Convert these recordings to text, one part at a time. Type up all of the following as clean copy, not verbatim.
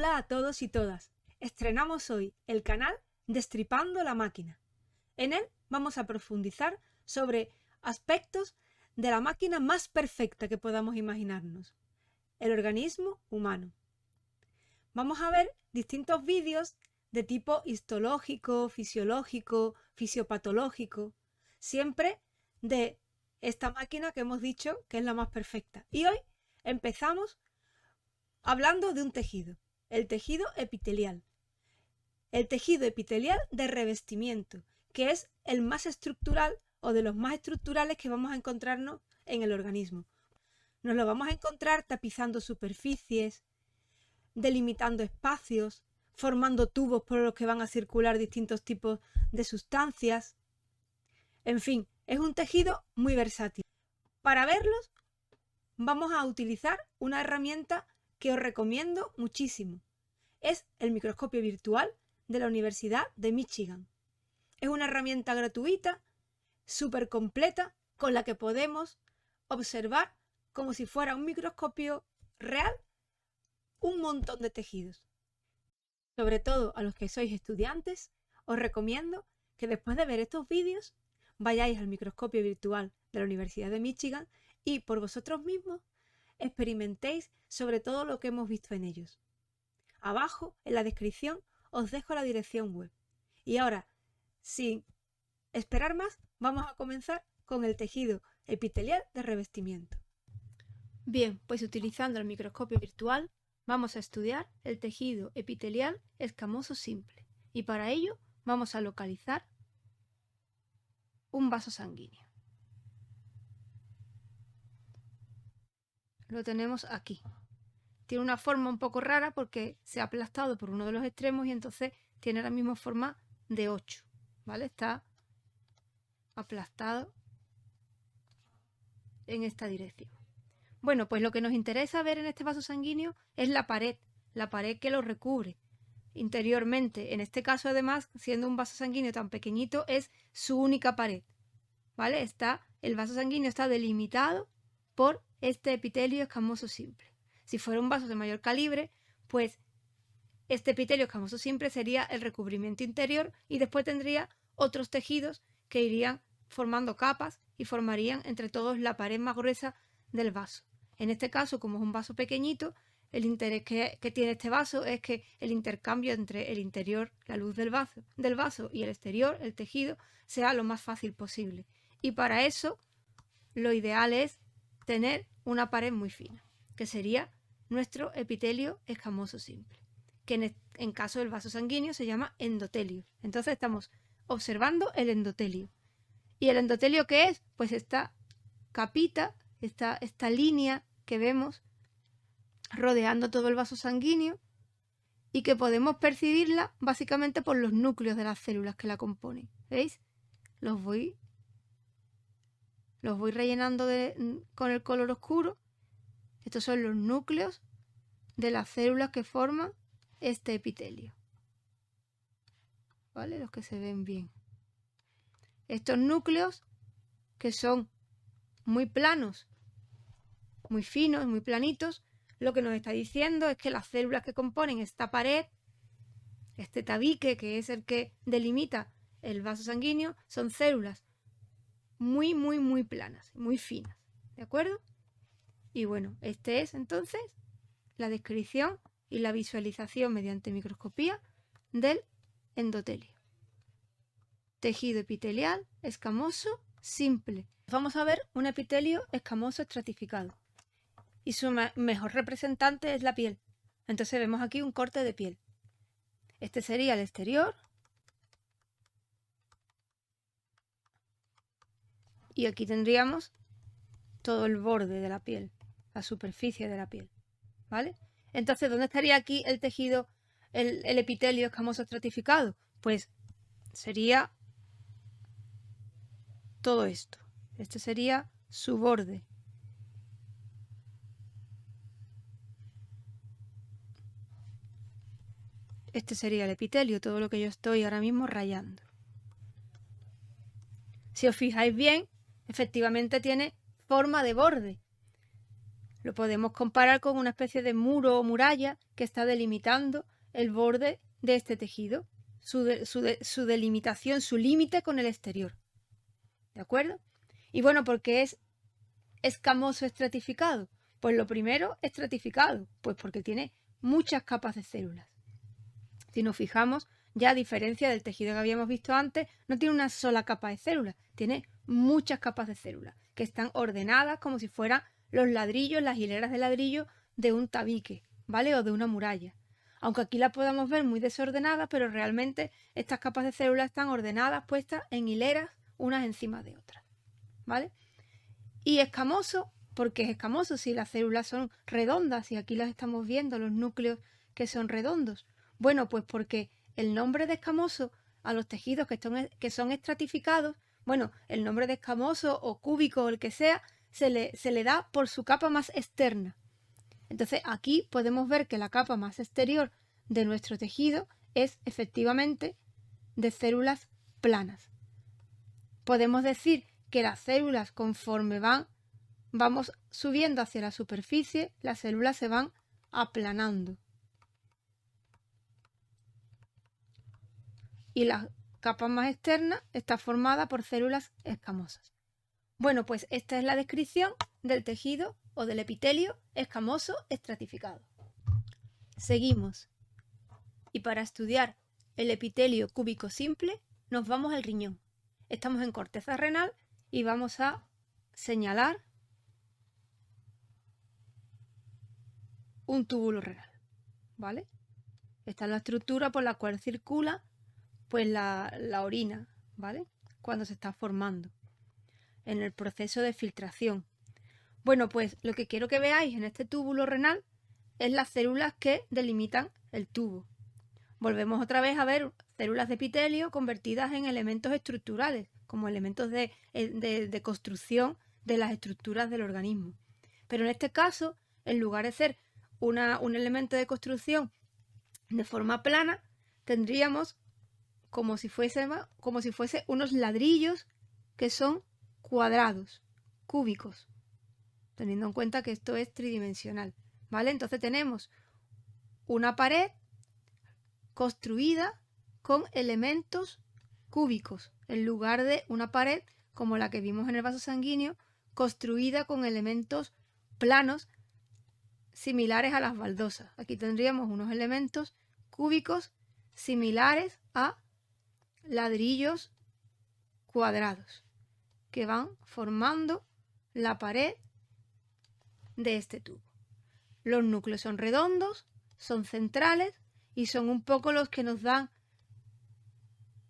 Hola a todos y todas. Estrenamos hoy el canal Destripando la Máquina. En él vamos a profundizar sobre aspectos de la máquina más perfecta que podamos imaginarnos, el organismo humano. Vamos a ver distintos vídeos de tipo histológico, fisiológico, fisiopatológico, siempre de esta máquina que hemos dicho que es la más perfecta. Y hoy empezamos hablando de un tejido, el tejido epitelial. El tejido epitelial de revestimiento, que es el más estructural o de los más estructurales que vamos a encontrarnos en el organismo. Nos lo vamos a encontrar tapizando superficies, delimitando espacios, formando tubos por los que van a circular distintos tipos de sustancias. En fin, es un tejido muy versátil. Para verlos, vamos a utilizar una herramienta que os recomiendo muchísimo. Es el microscopio virtual de la Universidad de Michigan. Es una herramienta gratuita, súper completa, con la que podemos observar como si fuera un microscopio real un montón de tejidos. Sobre todo a los que sois estudiantes, os recomiendo que después de ver estos vídeos vayáis al microscopio virtual de la Universidad de Michigan y por vosotros mismos experimentéis sobre todo lo que hemos visto en ellos. Abajo, en la descripción, os dejo la dirección web. Y ahora, sin esperar más, vamos a comenzar con el tejido epitelial de revestimiento. Bien, pues utilizando el microscopio virtual vamos a estudiar el tejido epitelial escamoso simple y para ello vamos a localizar un vaso sanguíneo. Lo tenemos aquí. Tiene una forma un poco rara porque se ha aplastado por uno de los extremos y entonces tiene la misma forma de 8, ¿vale? Está aplastado en esta dirección. Bueno, pues lo que nos interesa ver en este vaso sanguíneo es la pared que lo recubre interiormente. En este caso, además, siendo un vaso sanguíneo tan pequeñito, es su única pared, ¿vale? El vaso sanguíneo está delimitado por este epitelio escamoso simple. Si fuera un vaso de mayor calibre, pues este epitelio escamoso simple sería el recubrimiento interior y después tendría otros tejidos que irían formando capas y formarían entre todos la pared más gruesa del vaso. En este caso, como es un vaso pequeñito, el interés que tiene este vaso es que el intercambio entre el interior, la luz del vaso y el exterior, el tejido, sea lo más fácil posible. Y para eso, lo ideal es tener una pared muy fina, que sería nuestro epitelio escamoso simple, que en caso del vaso sanguíneo se llama endotelio. Entonces estamos observando el endotelio. ¿Y el endotelio qué es? Pues esta capita, esta línea que vemos rodeando todo el vaso sanguíneo y que podemos percibirla básicamente por los núcleos de las células que la componen. ¿Veis? Los voy rellenando con el color oscuro. Estos son los núcleos de las células que forman este epitelio, ¿vale? Los que se ven bien. Estos núcleos, que son muy planos, muy finos, muy planitos, lo que nos está diciendo es que las células que componen esta pared, este tabique que es el que delimita el vaso sanguíneo, son células muy, muy, muy planas, muy finas, ¿de acuerdo? Y bueno, este es entonces la descripción y la visualización mediante microscopía del endotelio. Tejido epitelial escamoso simple. Vamos a ver un epitelio escamoso estratificado y su mejor representante es la piel. Entonces vemos aquí un corte de piel. Este sería el exterior y aquí tendríamos todo el borde de la piel, la superficie de la piel, ¿vale? Entonces, ¿dónde estaría aquí el tejido, el epitelio escamoso estratificado? Pues sería todo esto. Este sería su borde. Este sería el epitelio, todo lo que yo estoy ahora mismo rayando. Si os fijáis bien, efectivamente tiene forma de borde. Lo podemos comparar con una especie de muro o muralla que está delimitando el borde de este tejido, su delimitación, su límite con el exterior. ¿De acuerdo? Y bueno, ¿por qué es escamoso estratificado? Pues lo primero, estratificado, pues porque tiene muchas capas de células. Si nos fijamos, ya a diferencia del tejido que habíamos visto antes, no tiene una sola capa de células, tiene muchas capas de células que están ordenadas como si fueran los ladrillos, las hileras de ladrillo de un tabique, ¿vale? O de una muralla. Aunque aquí las podamos ver muy desordenadas, pero realmente estas capas de células están ordenadas, puestas en hileras, unas encima de otras, ¿vale? Y escamoso, porque es escamoso si las células son redondas y aquí las estamos viendo, los núcleos que son redondos. Bueno, pues porque el nombre de escamoso a los tejidos que son estratificados, bueno, el nombre de escamoso o cúbico o el que sea, se le da por su capa más externa. Entonces aquí podemos ver que la capa más exterior de nuestro tejido es efectivamente de células planas. Podemos decir que las células, conforme vamos subiendo hacia la superficie, las células se van aplanando. Y la capa más externa está formada por células escamosas. Bueno, pues esta es la descripción del tejido o del epitelio escamoso estratificado. Seguimos. Y para estudiar el epitelio cúbico simple, nos vamos al riñón. Estamos en corteza renal y vamos a señalar un túbulo renal, ¿vale? Esta es la estructura por la cual circula pues la orina, ¿vale? Cuando se está formando en el proceso de filtración. Bueno, pues lo que quiero que veáis en este túbulo renal es las células que delimitan el tubo. Volvemos otra vez a ver células de epitelio convertidas en elementos estructurales, como elementos de construcción de las estructuras del organismo. Pero en este caso, en lugar de ser un elemento de construcción de forma plana, tendríamos como si fuese unos ladrillos que son cuadrados, cúbicos, teniendo en cuenta que esto es tridimensional, ¿vale? Entonces tenemos una pared construida con elementos cúbicos, en lugar de una pared como la que vimos en el vaso sanguíneo, construida con elementos planos similares a las baldosas. Aquí tendríamos unos elementos cúbicos similares a ladrillos cuadrados que van formando la pared de este tubo. Los núcleos son redondos, son centrales y son un poco los que nos dan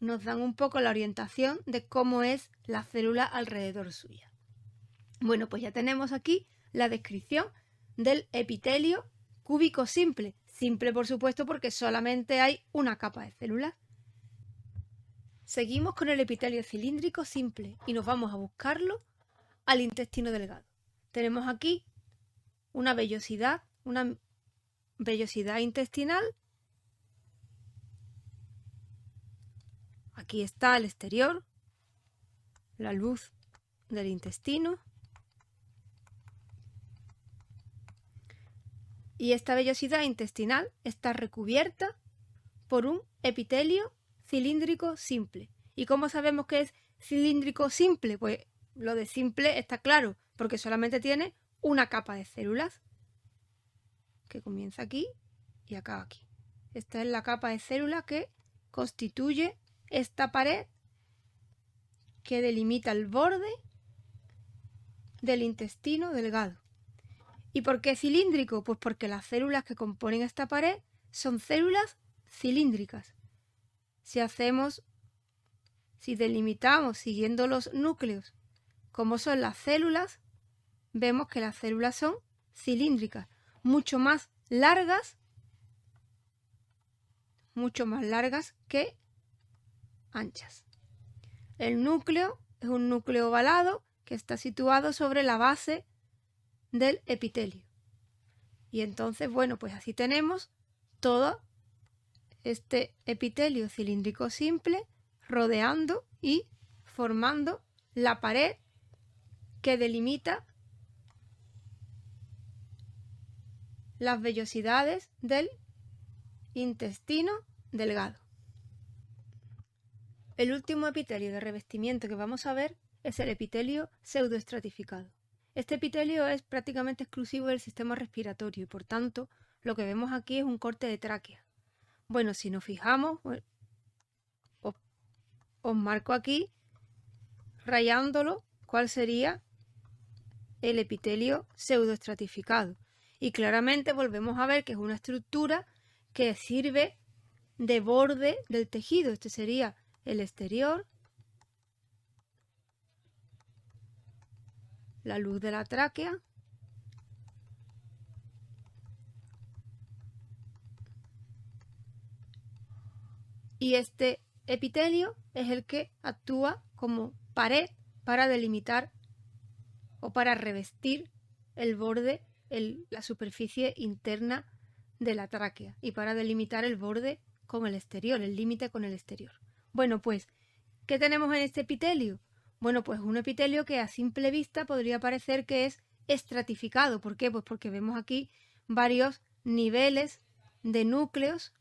un poco la orientación de cómo es la célula alrededor suya. Bueno, pues ya tenemos aquí la descripción del epitelio cúbico simple. Simple, por supuesto, porque solamente hay una capa de células. Seguimos con el epitelio cilíndrico simple y nos vamos a buscarlo al intestino delgado. Tenemos aquí una vellosidad intestinal. Aquí está el exterior, la luz del intestino. Y esta vellosidad intestinal está recubierta por un epitelio cilíndrico simple. ¿Y cómo sabemos que es cilíndrico simple? Pues lo de simple está claro, porque solamente tiene una capa de células que comienza aquí y acaba aquí. Esta es la capa de células que constituye esta pared que delimita el borde del intestino delgado. ¿Y por qué cilíndrico? Pues porque las células que componen esta pared son células cilíndricas. Si delimitamos siguiendo los núcleos como son las células, vemos que las células son cilíndricas, mucho más largas que anchas. El núcleo es un núcleo ovalado que está situado sobre la base del epitelio. Y entonces, bueno, pues así tenemos todo este epitelio cilíndrico simple rodeando y formando la pared que delimita las vellosidades del intestino delgado. El último epitelio de revestimiento que vamos a ver es el epitelio pseudoestratificado. Este epitelio es prácticamente exclusivo del sistema respiratorio y por tanto lo que vemos aquí es un corte de tráquea. Bueno, si nos fijamos, os marco aquí, rayándolo, cuál sería el epitelio pseudoestratificado. Y claramente volvemos a ver que es una estructura que sirve de borde del tejido. Este sería el exterior, la luz de la tráquea, y este epitelio es el que actúa como pared para delimitar o para revestir el borde, la superficie interna de la tráquea y para delimitar el borde con el exterior, el límite con el exterior. Bueno, pues, ¿qué tenemos en este epitelio? Bueno, pues un epitelio que a simple vista podría parecer que es estratificado. ¿Por qué? Pues porque vemos aquí varios niveles de núcleos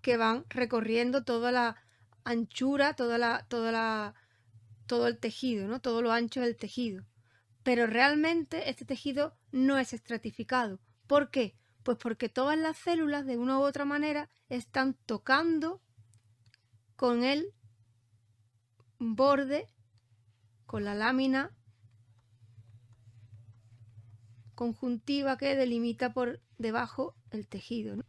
que van recorriendo toda la anchura, todo el tejido, ¿no? Todo lo ancho del tejido. Pero realmente este tejido no es estratificado. ¿Por qué? Pues porque todas las células de una u otra manera están tocando con el borde, con la lámina conjuntiva que delimita por debajo el tejido, ¿no?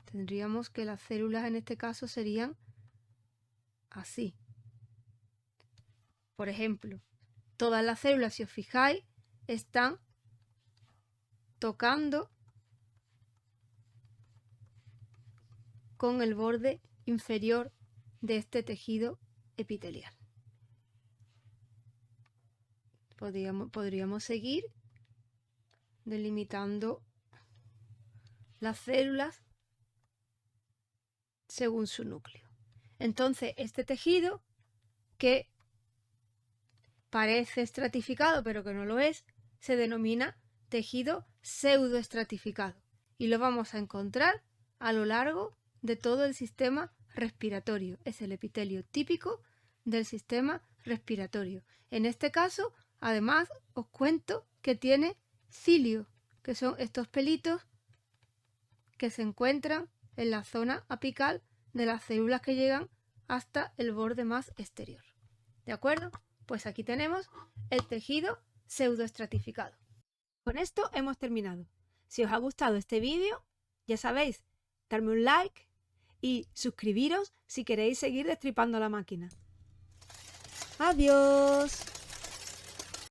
Tendríamos que las células en este caso serían así. Por ejemplo, todas las células, si os fijáis, están tocando con el borde inferior de este tejido epitelial. Podríamos seguir delimitando las células según su núcleo. Entonces, este tejido que parece estratificado pero que no lo es, se denomina tejido pseudoestratificado y lo vamos a encontrar a lo largo de todo el sistema respiratorio. Es el epitelio típico del sistema respiratorio. En este caso, además, os cuento que tiene cilio, que son estos pelitos que se encuentran en la zona apical de las células que llegan hasta el borde más exterior. ¿De acuerdo? Pues aquí tenemos el tejido pseudoestratificado. Con esto hemos terminado. Si os ha gustado este vídeo, ya sabéis, darme un like y suscribiros si queréis seguir destripando la máquina. ¡Adiós!